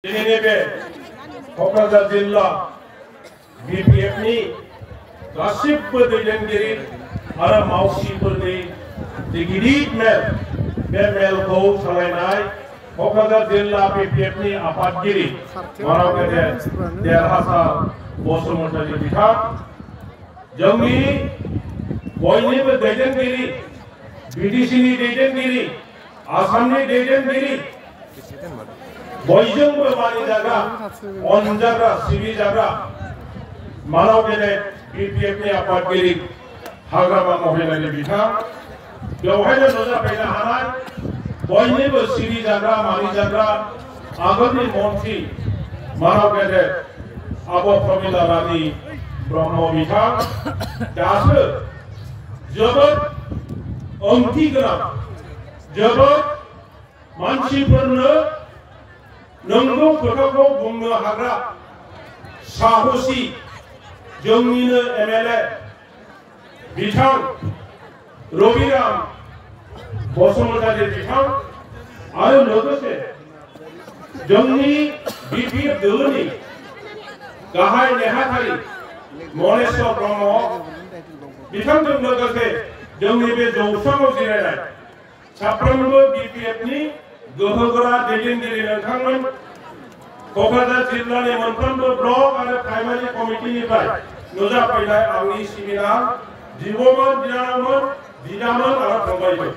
नैबे क'क्राझार जिल्ला BPFनि गासिबो दैदेनगिरि आरो मावथिफोरनि गिदिर मेल बे मेलखौ सालायनाय क'क्राझार जिल्ला BPFनि आफादगिरि मानाव गेदेर देरहासार बसुमतारी बिथां जोंनि बयनिबो दैदेनगिरि BTCनि दैदेनगिरि आसामनि दैदेनगिरि बयजोंबो मानिजाग्रा अनजाग्रा सिबिजाग्रा मानाव गेदेर BPFनि आफादगिरि हाग्रामा महिलारि बिथां बेवहायनो नुजाफैनो हानाय बयनिबो सिबिजाग्रा मानिजाग्रा आगोलनि मन्थ्रि मानाव गेदेर आब' प्रमिला रानी ब्रह्म बिथां दासो जोबोद ओंथि गोनां जोबोद मानसिफोरनो नंगौ खोथाखौ बुंनो हाग्रा साहसी जोंनिनो MLA बिथां रबिराम बसुमतारी बिथां आरो लोगोसे जोंनि BPF दोलोनि गाहाय नेहाथारि मनेश्वर ब्रह्म बिथांजों लोगोसे जोंनि बे जौसाङाव जिरायनाय साफ्रोमबो BPFनि गोहोगोरा दैदेनगिरि नोंथांमोन क'क्राझार जिल्लानि मोनफ्रोमबो ब्लक आरो प्राइमारि कमिटिनिफ्राय नुजाफैनाय आंनि सिबिनां बिब'मोन बिनानावमोन बिदामोन आरो फंबायमोन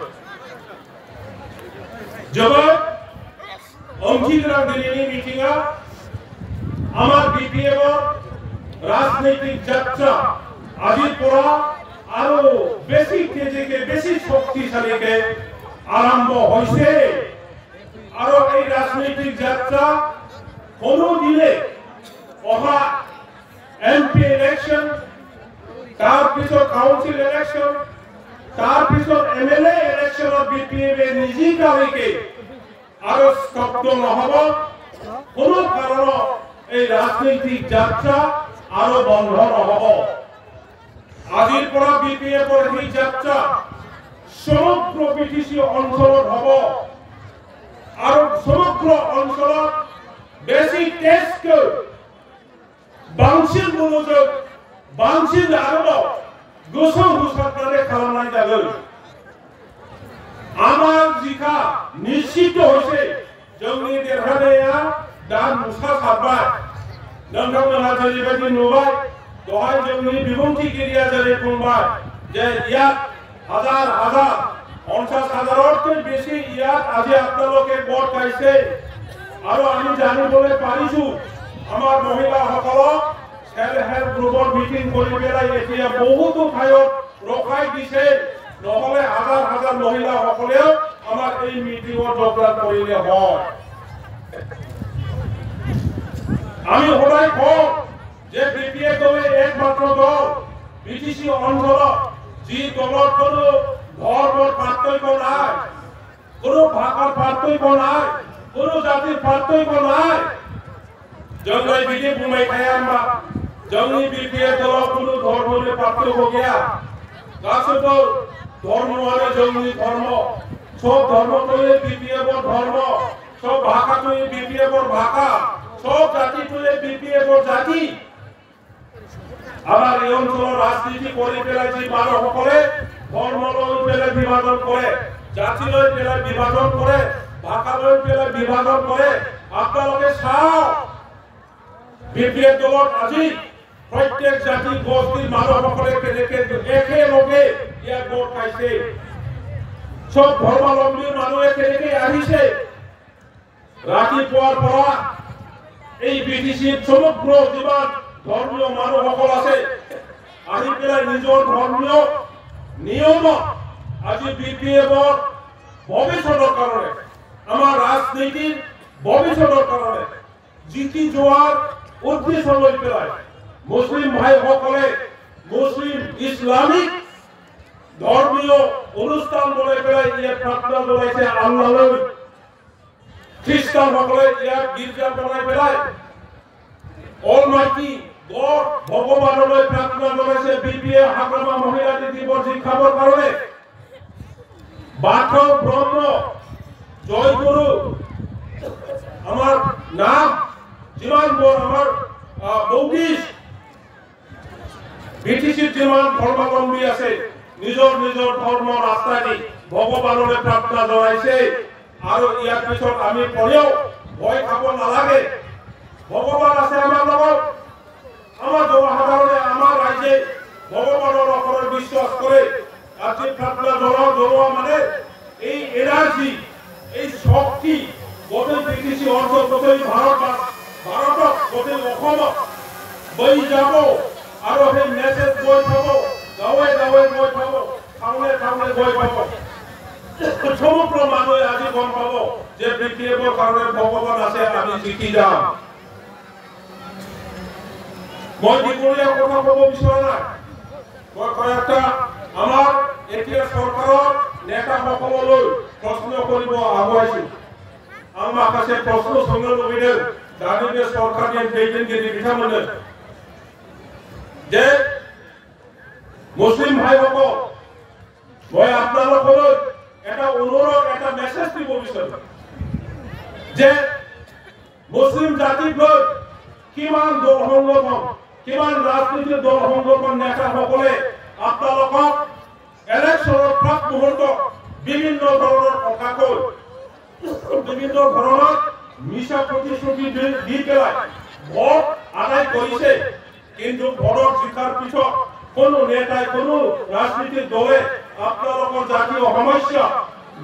जोबोद ओंथि गोनां दिनैनि मिटिंआ আমার BPF রাজনৈতিক যাত্রা আজির পৰা আরো বেশি তেজিকে বেশি শক্তিশালীকে আরম্ভ হয়েছে আর এই রাজনৈতিক যাত্রা কোনো দিনে অহা MP ইলেকশন তার পিছত কাউন্সিল ইলেকশন তার পিছত MLA ইলেকশন BPF এর নিজিকালৈকে আরো স্তব্ধ নহব কোনো কারণ এই রাজনৈতিক যাত্রা আরো বন্ধ নহব আজিৰ পৰা BPF এর এই যাত্রা সমগ্র BTC অঞ্চলত হব আর সমগ্র অঞ্চলত বেশি টেস্ট বাংসিন মনোযোগ বাংসিন আরো গোসো হুসাবনারে খালামनाय जागोन আমার জিকা নিশ্চিত হইছে जोंनि देरहानाया दा नुसारबाय नोंथांमोनहा जेरैबायदि नुबाय दहाय जोंनि बिबुंथिगिरिया जेरै बुंबाय जे ইয়াত হাজার হাজার 50,000তকৈ বেছি ইয়াত আজি আপোনালোকে ভোট পাইছে আৰু আমি জানিবলৈ পাৰিছো আমাৰ মহিলাসকলক সেল্ফ হেল্প গ্ৰুপৰ মিটিং কৰি পেলাই এতিয়া বহুতো ঠাইত ৰখাই দিছে নহলে হাজাৰ হাজাৰ মহিলাসকলেও আমাৰ এই মিটিঙত যোগদান কৰিলে হয় আমি সদায় কওঁ যে BPF দলে একমাত্ৰ দল BTC অঞ্চলত যি দলত কোনো ধৰ্মৰ পাৰ্থক্য নাই কোনো ভাষাৰ পাৰ্থক্য নাই কোনো জাতিৰ পাৰ্থক্য নাই जोंनि बिदि बुंबाय थाया होनबा जोंनि BPF दलाव কোনো ধৰ্মनि पार्थक्य गैया गासैबो धर्मआनो जोंनि धर्म सब धर्मটোৱে BPF ৰ ধৰ্ম सब भाषाটোৱে BPF ৰ ভাষা सब জাতিটোৱে BPF ৰ জাতি আমাৰ এই অঞ্চলৰ ৰাজনীতি কৰি পেলাই যি মানুহসকলে ধৰ্ম লৈ পেলাই বিভাজন কৰে জাতি লৈ পেলাই বিভাজন কৰে ভাষা লৈ পেলাই বিভাজন কৰে আপোনালোকে চাওক BPF দলত আজি প্ৰত্যেক জাতি গোষ্ঠীৰ মানুহসকলে কেনেকৈ একেলগে ইয়াত ভোট পাইছে সব ধৰ্মাৱলম্বীৰ মানুহে কেনেকৈ আহিছে ৰাতিপুৱাৰ পৰা এই BTCৰ সমগ্ৰ যিমান ধৰ্মীয় মানুহসকল আছে আহি পেলাই নিজৰ ধৰ্মীয় নিয়মত আজি BPF ৰ ভৱিষ্যতৰ কাৰণে আমাৰ ৰাজনীতিৰ ভৱিষ্যতৰ কাৰণে জিতি যোৱাৰ উদ্দেশ্য লৈ পেলাই মুছলিম ভাইসকলে মুছলিম ইছলামিক ধৰ্মীয় অনুষ্ঠান বনাই পেলাই ইয়াত প্ৰাৰ্থনা জনাইছে আল্লাহলৈ খ্ৰীষ্টানসকলে ইয়াত গীৰ্জা বনাই পেলাই অলমাইটি গড ভগৱানলৈ প্ৰাৰ্থনা জনাইছে BPF হাগ্ৰামা মহিলাৰী দিৱস শিক্ষাবৰ কাৰণে বাথৌ ব্ৰহ্ম জয়গুৰু আমাৰ নাম যিমানবোৰ আমাৰ বৌদ্ধিষ্ট বিটিচিৰ যিমান ধৰ্মাৱলম্বী আছে নিজৰ নিজৰ ধৰ্ম ৰাস্তাদি ভগৱানলৈ প্ৰাৰ্থনা জনাইছে আৰু ইয়াৰ পিছত আমি পঢ়িও ভয় খাব নালাগে ভগৱান আছে আমাৰ লগত আমাৰ জনসাধাৰণে আমাৰ ৰাইজে ভগৱানৰ ওপৰত বিশ্বাস কৰে আজি প্ৰাৰ্থনা জনোৱা মানে এই এনাৰ্জি এই শক্তি গোটেই বিটিচি অঞ্চল গোটেই ভাৰতত গোটেই অসমত বৈ যাব আৰু সেই মেছেজ গৈ পাব গাঁৱে গাঁৱে গৈ পাব ঠাউনে ঠাউনে গৈ পাব সমগ্ৰ মানুহে আজি গম পাব যে বিটিএফৰ কাৰণে ভগৱান আছে আমি জিকি যাম মই দীঘলীয়া কথা ক'ব বিচৰা নাই মই কয়েকটা আমাৰ এতিয়া চৰকাৰৰ নেতাসকললৈ প্ৰশ্ন কৰিব আগুৱাইছো आं माखासे प्रश्न सोंनो लुबैदों दानि बे सरकारनि दैदेनगिरि बिथांमोननो जे मुस्लिम भाइসকল মই আপোনালোকলৈ এটা অনুৰোধ এটা মেছেজ দিব বিচাৰো যে মুসলিম জাতিক লৈ কিমান দল সংগঠন কিমান ৰাজনৈতিক দল সংগঠন নেতাসকলে আপোনালোকক ইলেকশ্যনৰ প্ৰাক মুহূৰ্তত বিভিন্ন ধৰণৰ কথা কৈ বিভিন্ন ধৰণৰ মিছা প্ৰতিশ্ৰুতি দি পেলাই ভোট আদায় কৰিছে কিন্তু ভোটৰ জিকাৰ পিছত কোনো নেতাই কোনো ৰাজনৈতিক দলে আপোনালোকৰ জাতীয় সমস্যা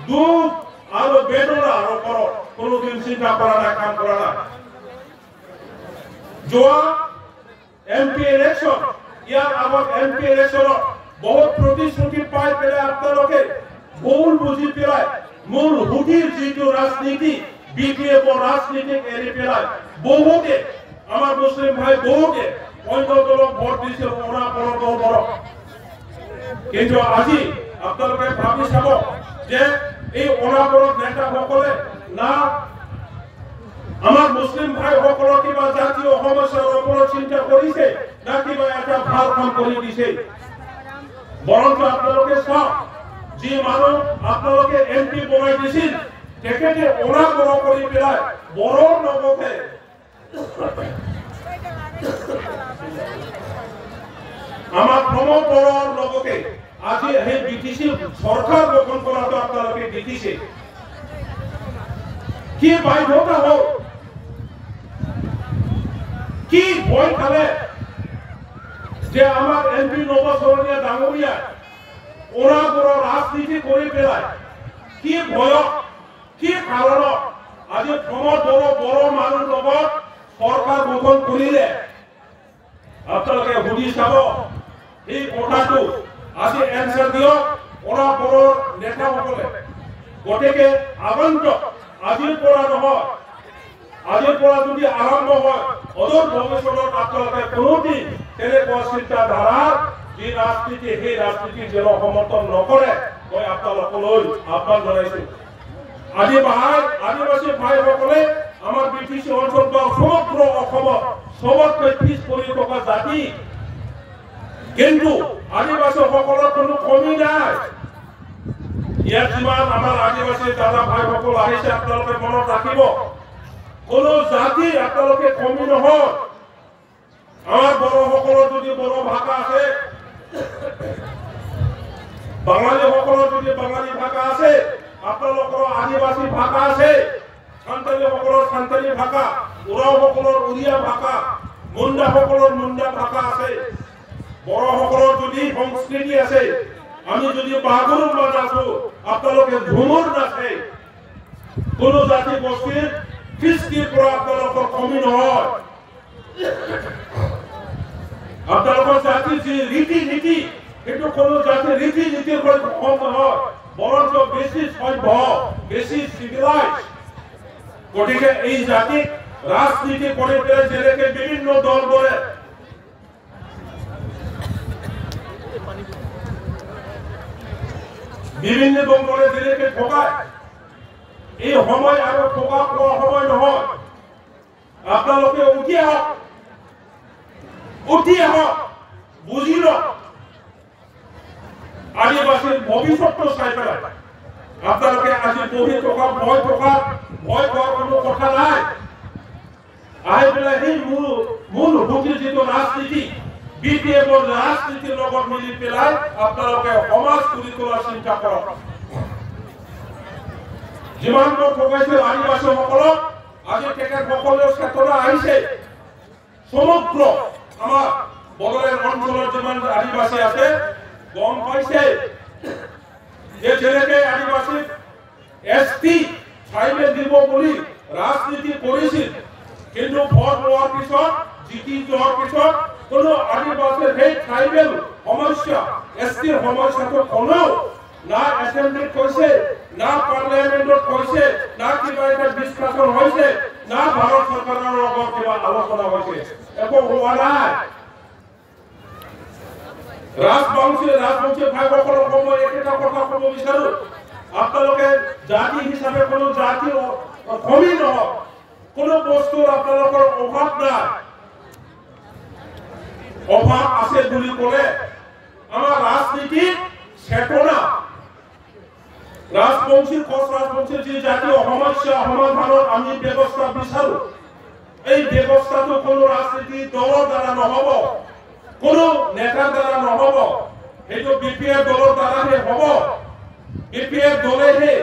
দুখ আৰু বেদনাৰ ওপৰত কোনোদিন চিন্তা কৰা নাই কাম কৰা নাই যোৱা এমপি ইলেকশ্যন ইয়াৰ আগত এমপি ইলেকশ্যনত বহুত প্ৰতিশ্ৰুতি পাই পেলাই আপোনালোকে ভুল বুজি পেলাই মূল হুটিৰ যিটো ৰাজনীতি বিপিএফৰ ৰাজনীতিক এৰি পেলাই বহুতে আমাৰ মুছলিম ভাই বহুতে অন্য দলক ভোট দিছিল অনাপৰ দল কিন্তু আজি আপোনালোকে ভাবি চাব যে এই অনাপৰ নেতাসকলে না আমাৰ মুছলিম ভাইসকলৰ কিবা জাতীয় সমস্যাৰ ওপৰত চিন্তা কৰিছে না কিবা এটা ভাল কাম কৰি দিছে বৰঞ্চ আপোনালোকে চাওক যি মানুহ আপোনালোকে এমপি বনাই দিছিল তেখেতে অনাপৰ কৰি পেলাই বড়োৰ লগতে আমার প্রমোদর লগতে আজি এই বিটিসি সরকার গঠন করাটো আপনারা দেখিছে কি বাধ্যতা হোক কি ভয় খালে যে আমার এমপি নবসরণীয় ডাঙরিয়া ওরা বড় রাজনীতি করে পেলায় কি ভয় কি কারণ আজি প্রমোদ বড় মানুষ লগত সরকার গঠন করিলে আপনারা বুঝি চাব এই কথাটো আজি এনসার দিয়ক ওরা বড় নেতা সকলে গতিকে আগন্তুক আজিৰ পৰা নহয় আজিৰ পৰা যদি আৰম্ভ হয় অদূৰ ভৱিষ্যতত আপোনালোকে কোনোদিন তেনেকুৱা চিন্তাধাৰাৰ যি ৰাজনীতি সেই ৰাজনীতিৰ যেন সমৰ্থন নকৰে মই আপোনালোকলৈ আহ্বান জনাইছো আদিবাসী ভাইসকলে আমাৰ বিটিচি অঞ্চল বা সমগ্ৰ অসমত সবতকৈ পিছ পৰি থকা জাতি কিন্তু আদিবাসীসকলৰ কোনো কমি নাই ইয়াত যিমান আমাৰ আদিবাসী দাদা ভাইসকল আহিছে আপোনালোকে মনত ৰাখিব কোনো জাতি আপোনালোকে কমি নহয় আমাৰ বড়োসকলৰ যদি বড়ো ভাষা আছে বাঙালীসকলৰ যদি বাঙালী ভাষা আছে আপোনালোকৰ আদিবাসী ভাষা আছে সান্তালীসকলৰ সান্তালী ভাষা উৰাওসকলৰ উৰিয়া ভাষা মুণ্ডাসকলৰ মুণ্ডা ভাষা আছে বড়োসকলৰ যদি সংস্কৃতি আছে আমি যদি বাগুৰুম্বা নাচো আপোনালোকে ঝুমুৰ নাচে কোনো জাতি গোষ্ঠীৰ কৃষ্টিৰ পৰা আপোনালোকৰ কমি নহয় আপোনালোকৰ জাতিৰ যি ৰীতি নীতি সেইটো কোনো জাতিৰ ৰীতি নীতিৰ পৰা কম নহয় বৰঞ্চ বেছি সভ্য বেছি চিভিলাইজ গতিকে এই জাতিক ৰাজনীতি কৰি পেলাই যেনেকে বিভিন্ন দলবোৰে বিভিন্ন দলবোৰে যেনেকে ঠগায় এই সময় আৰু ঠগা পোৱা সময় নহয় আপোনালোকে উঠি আহক বুজি লওক আদিবাসীৰ ভৱিষ্যতটো চাই পেলাই আপনাদেৰকে আজি বহি টকা ভয় কৰাৰ কোনো কথা নাই আই পেলাই সেই মূল হুকিৰ যিটো ৰাজনীতি বিপিএফৰ ৰাজনীতিৰ লগত মিলি পেলাই আপোনালোকে সমাজ গঢ়ি তোলাৰ চিন্তা কৰক যিমান ঠগাইছিল আদিবাসীসকলক আজি তেখেতসকলৰ চেতনা আহিছে সমগ্ৰ আমাৰ বড়োলেণ্ড অঞ্চলৰ যিমান আদিবাসী আছে গম পাইছে যে যেনেকে আদিবাসী এসটি ট্ৰাইবেল দিব বুলি ৰাজনীতি কৰিছিল কিন্তু ভোট লোৱাৰ পিছত জিতি যোৱাৰ পিছত কোনো আদিবাসীৰ সেই ট্ৰাইবেল সমস্যা এসটিৰ সমস্যাটো কোনেও না এসেম্বলিত কৈছে না পাৰ্লিয়ামেণ্টত কৈছে না কিবা এটা ডিসকাশন হৈছে না ভাৰত চৰকাৰৰ লগত কিবা আলোচনা হৈছে একো হোৱা নাই ৰাজবংশী ভাইসকলক মই একটা কথা ক'ব বিচাৰো আপোনালোকে জাতি হিচাপে কোনো জাতি কমি নহয় কোনো বস্তুৰ আপোনালোকৰ অভাৱ নাই অভাৱ আছে বুলি ক'লে আমাৰ ৰাজনীতিৰ চেতনা ৰাজবংশীৰ যি জাতীয় সমস্যা সমাধানৰ আমি ব্যৱস্থা বিচাৰো এই ব্যৱস্থাটো কোনো ৰাজনীতি দলৰ দ্বাৰা নহব কোনো নেতাৰ দ্বাৰা নহব সেইটো বিপিএফ দলৰ দ্বাৰাহে হ'ব বিপিএফ দলেহে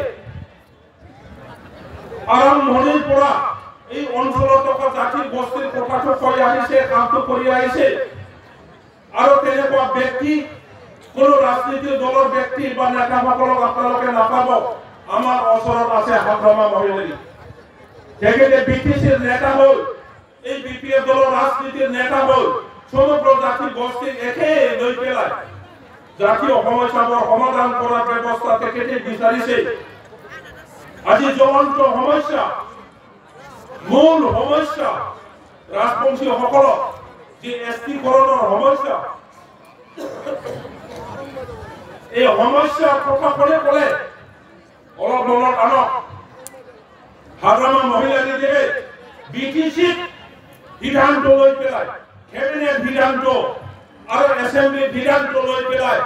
আৰম্ভণিৰ পৰা এই অঞ্চলত থকা জাতি গোষ্ঠীৰ কথাটো কৈ আহিছে কামটো কৰি আহিছে আৰু তেনেকুৱা ব্যক্তি কোনো ৰাজনীতিৰ দলৰ ব্যক্তি বা নেতাসকলক আপোনালোকে নাপাব আমাৰ ওচৰত আছে হাগ্ৰামা মহিলাৰী তেখেতে বিটিচিৰ নেতা হ'ল এই বিপিএফ দলৰ ৰাজনীতিৰ নেতা হ'ল সমগ্ৰ জাতি গোষ্ঠী একে লৈ পেলাই জাতীয় সমস্যাবোৰ সমাধান কৰাৰ ব্যৱস্থা তেখেতে বিচাৰিছে আজি জ্বলন্ত সমস্যা মূল সমস্যা ৰাজবংশীসকলৰ যি এসটিকৰণৰ সমস্যা এই সমস্যাৰ কথা ক'লে অলপ মনত আনক হাগ্ৰামা মহিলাৰী দেৱে বিটিচিত সিদ্ধান্ত লৈ পেলাই ক্যাবিনেট সিদ্ধান্ত আর অ্যাসেম্বলি সিদ্ধান্ত লৈ পেলাই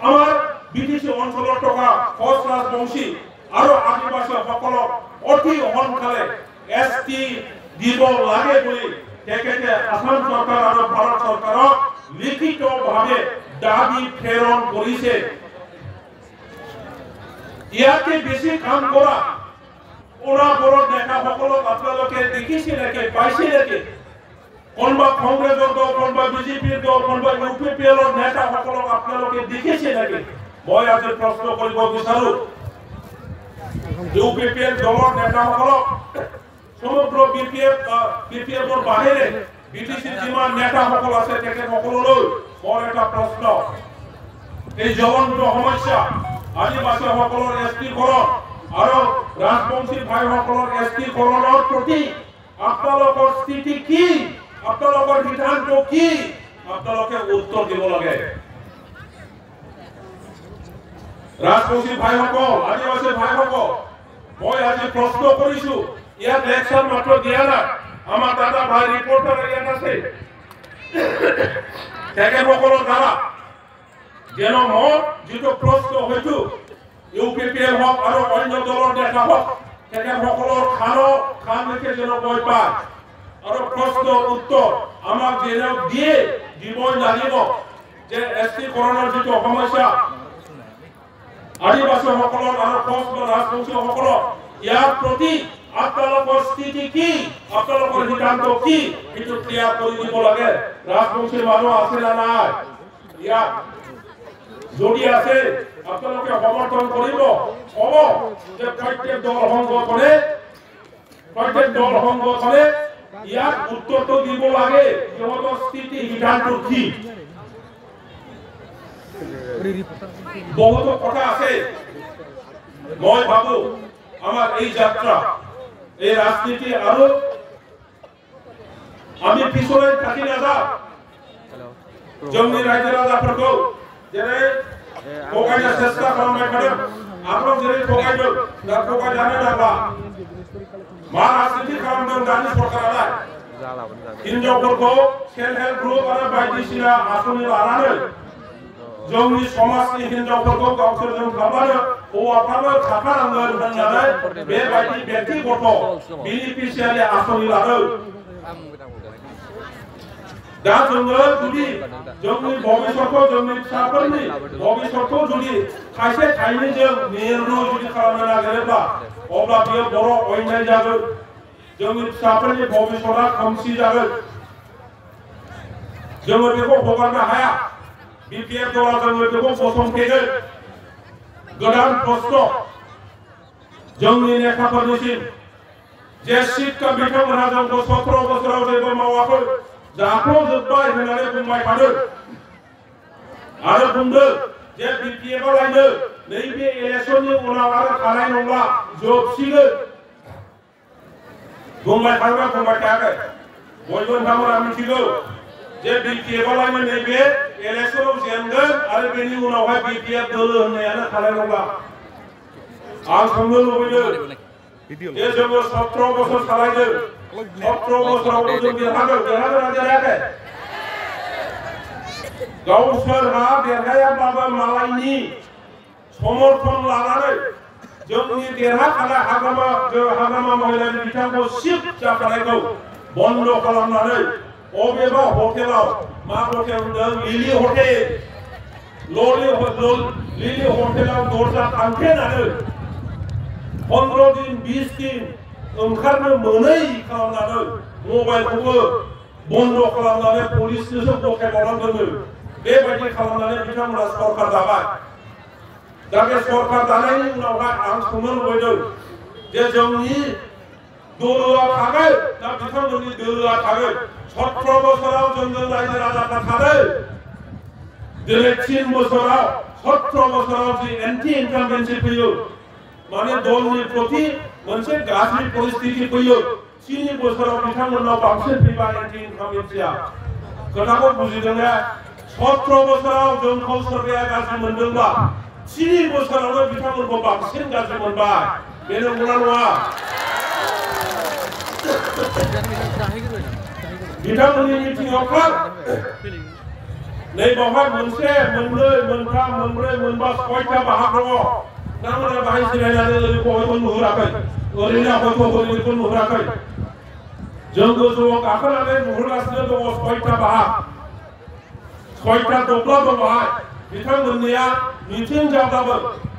আমার বিটিসি অঞ্চলত থকা কোচ রাজবংশী আর আদিবাসী সকলক অতি সোনকালে এসটি দিব লাগে বলি তেখেতে আসাম সরকার আর ভারত সরকারক লিখিতভাবে দাবি প্রেরণ কৰিছে ইয়াতে বেশি কাম কৰা ওরা বড় নেতা সকলক আপোনালোকে দেখিছে নাকি পাইছে নাকি কোনবা কংগ্রেসের দল কোনবা বিজেপির দল কোনবা ইউপিপিএলৰ নেতা সকলক আপোনালোকে দেখিছে নাকি মই আজি প্ৰশ্ন কৰিব বিচাৰো ইউপিপিএল দলৰ নেতা সকলক সমগ্ৰ বিপিএফৰ বাহিৰে বিটিচিৰ যিমান নেতা সকল আছে তেখেতসকললৈ মোৰ এটা প্ৰশ্ন এই জ্বলন্ত সমস্যা আদিবাসীসকলৰ এসটিকৰণ আৰু ৰাজবংশী ভাইসকলৰ এসটিকৰণৰ প্ৰতি আপোনালোকৰ স্থিতি কি আপোনালোকৰ সিদ্ধান্ত কি আপোনালোকে উত্তৰ দিব লাগে ৰাজবংশী ভাইসকল আদিবাসী ভাইসকল মই আজি প্ৰশ্ন কৰিছো ইয়াত লেকচাৰ মাত্ৰ দিয়া নাই আমাৰ দাদা ভাই ৰিপৰ্টাৰ ইয়াত আছে তেখেতসকলৰ দ্বাৰা যেন মই যিটো প্ৰশ্ন হয়তো ইউপিপিএল হওক আৰু অন্য দলৰ নেতা হওক তেখেতসকলৰ খান লিখে যেন গৈ পায় আৰু প্ৰশ্নৰ উত্তৰ আমাক যেন দিবই লাগিব যে এসটিকৰণৰ যিটো সমস্যা আদিবাসীসকলৰ আৰু কোচ বা ৰাজবংশীসকলৰ ইয়াৰ প্ৰতি আপোনালোকৰ স্থিতি কি আপোনালোকৰ সিদ্ধান্ত কি এইটো ক্লিয়াৰ কৰি দিব লাগে ৰাজবংশী মানুহ আছে না নাই ইয়াত যদি আছে আপোনালোকে সমৰ্থন কৰিব হ'ব যে প্ৰত্যেক দল সংগঠনে ইয়াত উত্তৰটো দিব লাগে সিহঁতৰ স্থিতি সিদ্ধান্ত কি বহুত কথা আছে মই ভাবো আমার এই যাত্রা এই রাজনীতি আরো আমি পিছনে থাকি না যা জঙ্গি রাজাফोरखौ जेरै थगायनो চেষ্টা खालामबाय थादों आरो जेरै थगायदों दा थगायजानो नांला मा राजनीति खालामदों दानि सरकारालाय हिनजावफोरखौ सेल्फ हेल्प ग्रुप आरो बायदिसिना आसनि लानानै जोंनि समाजनि हिनजावफोरखौ गावसोरजों थाब्लानो हौवाफ्राबो थाफानांगोन होननानै बेबायदि व्यक्तिगत बेनिफिसियारि आसनि लादों। दा जोङो जुदि जोंनि भबिष्यतखौ जोंनि फिसाफोरनि भबिष्यतखौ जुदि थाइसे थाइनैजों निर्णय जुदि खालामनो नागिरोब्ला अब्ला बेयो बर' अयनाय जागोन। जोंनि फिसाफोरनि भबिष्यतआ खोमसि जागोन। जोङो बेखौ हगारनो हाया। बिपिएफ दला जोङो बेखौ गसंथेगोन। गोदान प्रश्न जोंनि नेताफोरनिसिम जे सिटखौ बिथांमोनहा जोंखौ 17 बोसोराव जेबो मावाखै जाख्ल'जोब्बाय होननानै बुंबाय थादों आरो बुंदों जे बिपिएफआ लायनो नैबे इलेक्शननि उनाव आरो थानाय नंला जोबसिगोन। बुंबाय थायाखै। बयबो नोंथांमोना मिथिगौ जे बिपिएफआ लायनो नैबे इलेक्शनाव जेनगोन आरो बेनि उनावहाय बिपिएफ दोलो होननायानो थानाय नंला। आं सोंनो लुबैदों जे जोङो 17 बोसोर सालायदों 17 बोसोरावबो जों देरहायाखै। गावसोरहा देरहायाब्लाबो मालायनि समर्थन लानानै जोंनि देरहाखानाय हाग्रामा महिलानि बिथांखौ सिट जाखानायखौ बन्द खालामनानै अबेबा हटेलाव मा हटेल होनदों लिलि हटेल लिलि हटेलाव दरजा फांथेनानै 15 दिन 20 दिन ओंखारनो मोनै खालामनानै मबाइलखौबो बन्द खालामनानै पुलिसनोसो गथायबावनानै दोनो। बेबायदि खालामनानै बिथांमोना सरकार दाबाय। दा बे सरकार दानायनि उनावहाय आं सोंनो लुबैदों जे जोंनि दोलोआ थागोन दा बिथांमोननि दोलोआ थागोन। 17 बोसोराव जोंजों रायजो राजाफ्रा थादों। दिनै 3 बोसोराव 17 बोसोराव जि एन्टि इनकामबेन्सि फैयो माने दलनि प्रति मोनसे गाज्रि परिस्थिति फैयो। 3 बोसोराव बिथांमोननाव बांसिन फैबाय एन्टि इनकामबेन्सिया। खोथाखौ बुजिदों ना? 17 बोसोराव जोंखौ सोरबाया गाज्रि मोनदोंबा 3 बोसोरावनो बिथांमोनखौ बांसिन गाज्रि मोनबाय। बे नंगौना नङा? बिथांमोननि मिटिंआव थां। नै बावहाय मोनसे मोननै मोनथाम मोनब्रै मोनबा 6टा बाहाग दङ। नोंथांमोना बाहाय जिरायनानै ओरैखौ नुहुराखै। ओरैनो हयथ' नुहुराखै। जों गोजौआव गाखोनानै नुहुरगासिनो दङ 6टा बाहाग। 6टा दब्ला दङ बाहाय। बिथांमोननिया मिटिं जाब्लाबो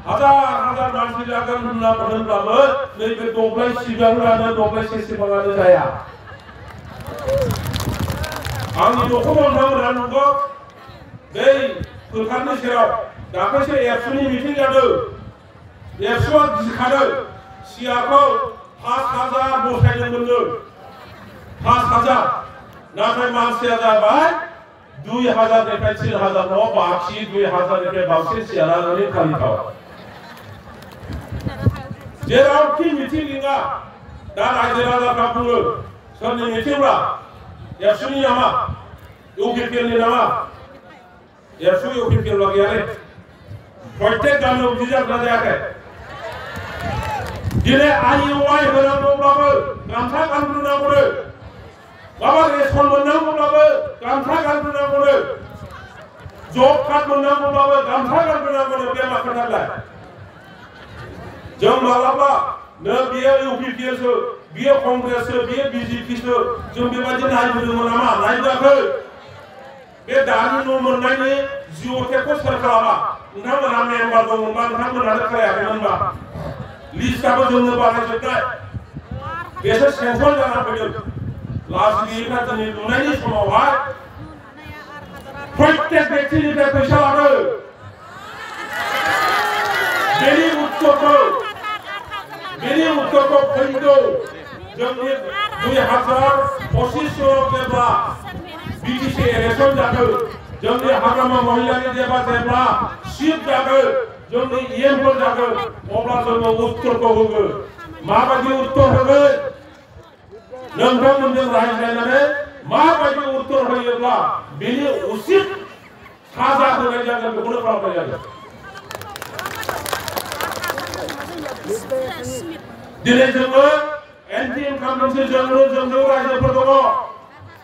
हाजार मानसि जागोन होनब्लाबो नैबे दब्लाय सिगाङानो दब्लायसे सिगाङानो जाया। आंनि न'खौ नोंथांमोना नुगौ बै फोथारनि सेराव दाख्लैसो एबसुनि मिटिं जादों। एबसुआ गिखादों। सियारखौ 5000 बसायदोंमोननो। 5000 नाथाय मानसिया जाबाय 2000निफ्राय 3000 बाखि 2000निफ्राय बांसिन सियारा ओरैनो खालि थाबाय। जेरावखि मिटिं लिङा दा रायजो राजाफ्रा बुङो सोरनि मिटिंब्ला एबसुनि नामा इउपिपिएलनि नामा एबसु इउपिपिएल गैयालै। प्रत्येक गामियाव बिदि जागोना जायाखै? दिनै आइइउआइ होनांगौब्लाबो गामसा गानग्रोनांगौनो। माबा रेसन मोननांगौब्लाबो गामसा गानग्रोनांगौनो। जब कार्ड मोननांगौब्लाबो गामसा गानग्रोनांगौनो। बे मा खोथालाय? जों मालाबा बियो इउपिपिएलसो बियो कंग्रेससो बियो बिजेपिसो जों बेबायदि नायबोदोंमोन नामा? नायबोआखै। बे दानि न' मोननायनि जिअ'टेकखौ सोर खालामा? नोंथांमोनहा मेम्बार दंमोनबा नोंथांमोनहानो खालायाखैमोनबा लिस्टआबो जोंनो बानायजोबनाय। बेसोर सेंसन जाना फैदों। लाजिगैयैफ्रा दिनै नुनायनि समावहाय प्रत्येक व्यक्तिनिफ्राय फैसा लादों। बेनि उत्तरखौ फैगौ जोंनि 2025 जेब्ला बिटिसि इलेक्शन जागोन जोंनि हाग्रामा महिलानि जेब्ला सिट जागोन जोंनि इएमफोर जागोन अब्ला जोङो उत्तरखौ होगोन। माबायदि उत्तर होगोन? नोंथांमोनजों रायज्लायनानै माबायदि उत्तर होयोब्ला बेनि उचित साजा होनाय जागोन बेखौनो खालामनाय जागोन। दिनै जोङो एन्टि इनकामबेन्सि जोंजों रायजोफोर दङ।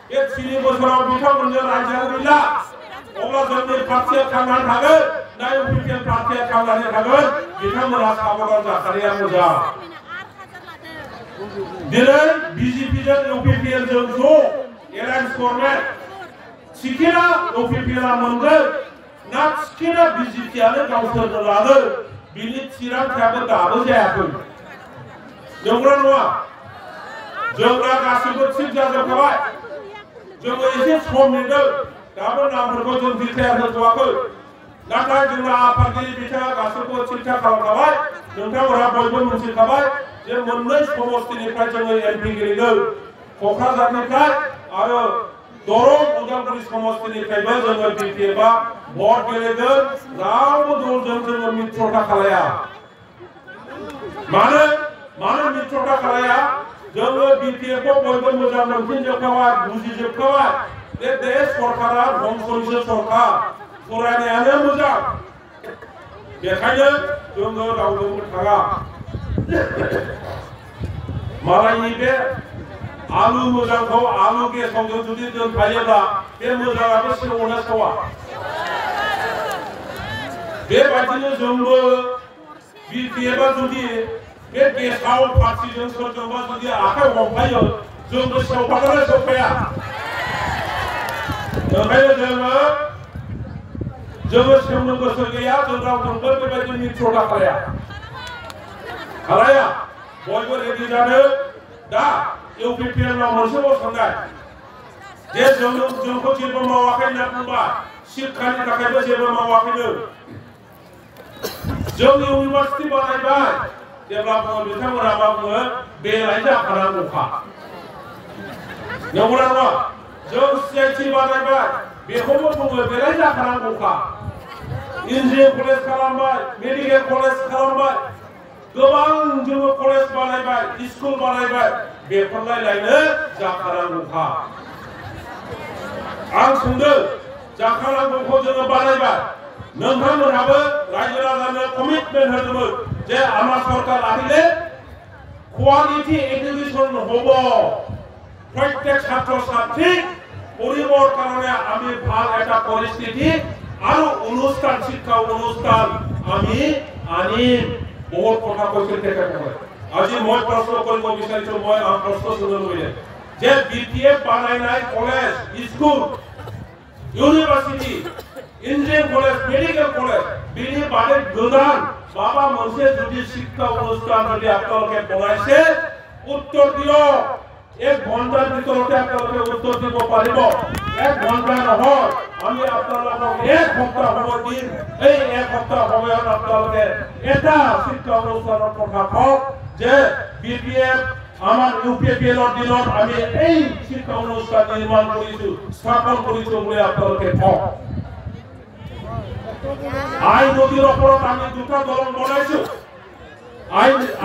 बे 3 बोसोराव बिथांमोनजों रायजोआ गैला। अब्ला जोंनि पार्टिया थांनानै थागोन ना इउपिपिएल पार्टिया थांनानै थागोन बिथांमोनहा साबधान जाखानाया मोजां दिनै बिजेपिजों इउपिपिएलजों ज' एलायन्स गभर्नमेन्ट सिकिना इउपिपिएलआ मोनगोन ना सिकिना बिजेपिआनो गावसोरनो लागोन बिनि थिरांथायाबो दाबो जायाखै नंगौना नङा जोंना गासिबो थिग जाजोबखाबाय जोङो एसे सम नेदों दाबो नामफोरखौ जों डिक्लेयार होथ'वाखै नाथाय जोंना आफादगिरि बिथाङा गासिबो थिथा खालामखाबाय नोंथांमोनहा बयबो मिथिखाबाय जे मोननै समस्तिनिफ्राय जोङो एमपि गेलेदों क'क्राझारनिफ्राय आरो दरं उदालगुरि समस्तिनिफ्रायबो जोङो बिपिएफआ भट गेलेदों रावबो दलजों जोङो मित्रता खालाया मानो मित्रता खालाया जोङो बिपिएफखौ बयबो मोजां मोनफिनजोबखाबाय बुजिजोबखाबाय बे सरकारा धंसनिसो सरकार फरायनायानो मोजां बेखायनो जोङो रावजोंबो थाङा मालायनि बे आलु मोजांखौ आलु गेसावजों जुदि दोनफायोब्ला बे मोजाङाबो सेवना सेवा बेबायदिनो जोंबो बिपिएफआ जुदि बे गेसाव पार्टिजों सोरजोंबा जुदि आखाइ हमफायो जोंबो सेवफागोन सेवफाया ओंखायनो जोङो सेवनो गोसो गैया जों रावजोंबो बेबायदि मित्रता खालाया बयबो रेडि जादों दा इउपिपिएलआव मोनसेल' साननाय जे जोंखौ जेबो मावाखै होनना बुंबा शिक्षानि थाखायबो जेबो मावाखैनो जों इउनिभार्सिटि बानायबाय जेब्ला बुङो बिथांमोना मा बुङो बेलाय जाखानांगौखा नंगौना नङा जों सिआइटि बानायबाय बेखौबो बुङो बेलाय जाखानांगौखा इन्जिनियारिं कलेज खालामबाय मेडिकेल कलेज खालामबाय गोबां जोङो कलेज बानायबाय स्कुल बानायबाय बेफोरलायनो जाखानांगौखा आं सोंदों जाखानांगौखौ जोङो बानायबाय नोंथांमोनहाबो रायजो राजानो कमिटमेन्ट होदोंमोन যে আমার সরকার আহিলে কোয়ালিটি এডুকেশন হব প্রত্যেক ছাত্র ছাত্রী পরিবার কারণে আমি ভাল একটা পরিস্থিতি আর অনুষ্ঠান শিক্ষা অনুষ্ঠান আমি আনিম বহুত কথা কৈছে তেখেতসকলে আজি মই প্ৰশ্ন কৰিব বিচাৰিছো মই প্ৰশ্ন শুনিবলৈ যে বিপিএফ বানাই নাই college school university engineering college medical college বিনি বাদে গোদান বাবা মনসে যদি শিক্ষা অনুষ্ঠান যদি আপনাদের বনাইছে উত্তর দিও এক ঘন্টার ভিতরতে আপনাদের উত্তর দিব পারিব এক ঘন্টা নহয় আমি আপনাদের এক সপ্তাহ সময় দিন এই এক সপ্তাহ সময়ত আপনাদের এটা শিক্ষা অনুষ্ঠানের কথা কওক যে বিপিএফ আমার ইউপিপিএলৰ দিনত আমি এই শিক্ষা অনুষ্ঠান নিৰ্মাণ কৰিছো স্থাপন কৰিছো বলে আপনাদেৰ কওক আই নদীৰ ওপৰত আমি দুটা দলং বনাইছো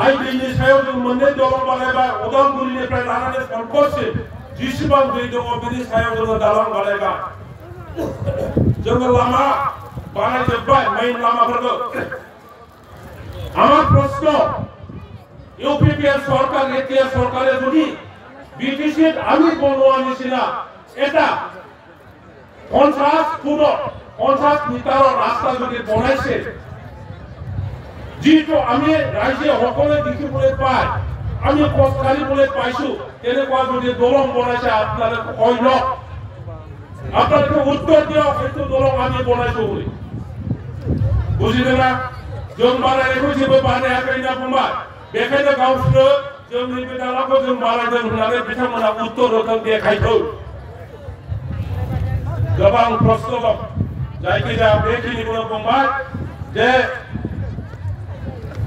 আই বিজনেস সাহেব মন্দিৰ দলং বানাইবা উদালগুৰিनिफ्राय लानानै संकरसिम जिसिबां दै दङ बिनि सायाव जोङो दालां बानायबा जोङो लामा बानायजोब्बाय मेइन लामाफोरखौ আমার প্রশ্ন ইউপিপিএল সরকার এটিএ সরকারে যদি বিটিসির আমি বনোয়া নিছিনা এটা 50 ফুট 50 মিটাৰৰ ৰাস্তা যদি বনাইছে যিটো আমি ৰাইজে সকলোৱে দেখিবলৈ পায় আমি খোজকাঢ়িবলৈ পাইছো তেনেকুৱা যদি দলং বনাইছে আপোনালোকে কয় ন আপোনালোকে উত্তৰ দিয়ক সেইটো দলং আমি বনাইছো বুলি বুজিলে না जों बानायनायखौ जेबो बानायाखै होनना बुंबाय बेखायनो गावसोर जोंनि बे दालांखौ जों बानायदों होननानै बिथांमोना उत्तर होदों देखायथों गोबां प्रश्न दं जायखिजाया बेखिनिखौनो बुंबाय जे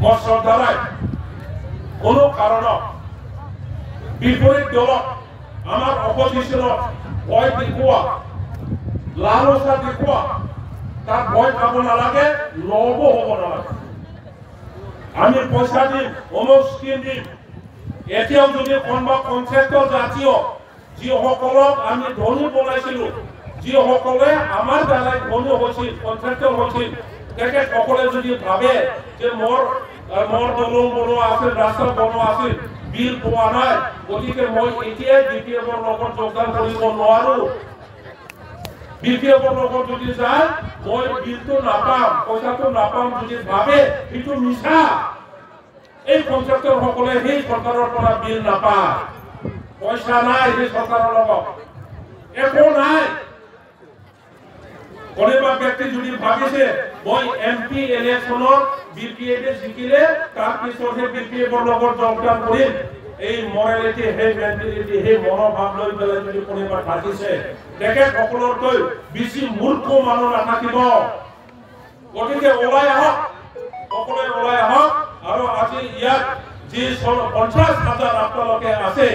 मस्टर दालाय কোনো কারণত বিপরীত দলক আমার অপজিশনত ভয় দেখুৱা লালসা দেখুৱা তার ভয় খাব নালাগে লব হব নালাগে আমি পয়সা দিম অমুক স্কিম দিম এতিয়াও যদি কোনোবা কন্ট্রাক্টর জাতীয় যিসকলক আমি ধনী বনাইছিলো যিসকলে আমাৰ দ্বাৰাই ধনী হৈছিল কন্ট্ৰাক্টৰ হৈছিল তেখেতসকলে যদি ভাবে যে মোৰ দলং বনোৱা আছিল ৰাস্তা বনোৱা আছিল বিল পোৱা নাই গতিকে মই এতিয়াই বিপিএফৰ লগত যোগদান কৰিব নোৱাৰো BPF लोगों जुदी जाए कोई बिल तो नापाम पैसा तो नापाम जुदी भावे itu मिसा এই কন্ট্রাক্টর সকলে সেই সরকারের পৰা বিল নাপায় পয়সা নাই সেই সৰকাৰেৰ লগত একো নাই কোনোবা ব্যক্তি যদি ভাবিছে মই এমপি ইলেকশনৰ বিপিএফ জিকিলে তাৰ পিছতহে বিপিএফৰ লগত যোগদান কৰিম এই মৰালিটি হে মেন্টালিটি হে মনোভাৱ লৈ পেলাই যদি কোনোবা ভাবিছে তেখেত সকলোতকৈ বেছি মূৰ্খ মানুহ নাথাকিব গতিকে ওলাই আহক সকলোৱে ওলাই আহক আৰু আজি ইয়াত যি 50,000 আপোনালোকে আছে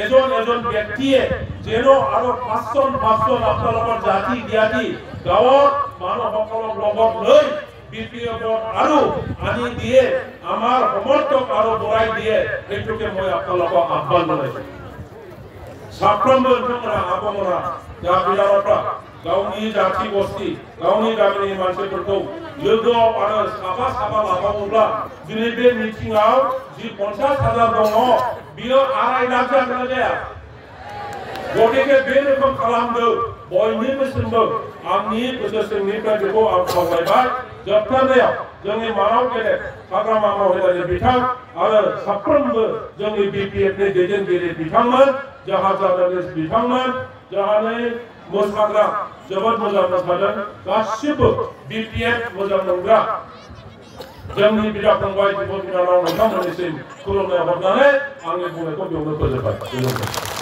এজন এজন ব্যক্তিয়ে যেন আৰু 500 আপোনালোকৰ জাতি জ্ঞাতি গাঁৱৰ মানুহসকলক লগত লৈ বিপিএফৰ আৰু আনি দিয়ে আমাৰ সমৰ্থক আৰু বৰাই দিয়ে এইটোকে মই আপোনালোকক আহ্বান জনাইছো সাফল্যমৰা আগমৰা যা বিলাৰপৰা गावनि जाति बस्ती गावनि गामिनि मानसिफोरखौ लोगो आरो साफा लाबावोब्ला दिनै बे मिटिंआव जि 50,000 दङ बियो 2.5 लाख जागोन जाया गतिके बे रोखोम खालामदो बयनिबो आंनि गोसो सिंनिफ्राय बेखौ आं खावलायबाय जोबथारनायाव जोंनि मानाव गेदेर हाग्रामा महिलानि बिथां आरो साफ्रोमबो जोंनि बिपिएफनि दैदेनगिरि बिथांमोन जाहाजानि बिथांमोन जाहानि मोसाग्रा जोबोद मोजां मोसादों गासिबो बिपिएफ मोजां मोनग्रा जोंनि बिदा फंबाय बिब' बिनानाव नोंथांमोननिसिम खुलुमनाय हरनानै आंनि बुंनायखौ बेयावनो फोजोबबाय।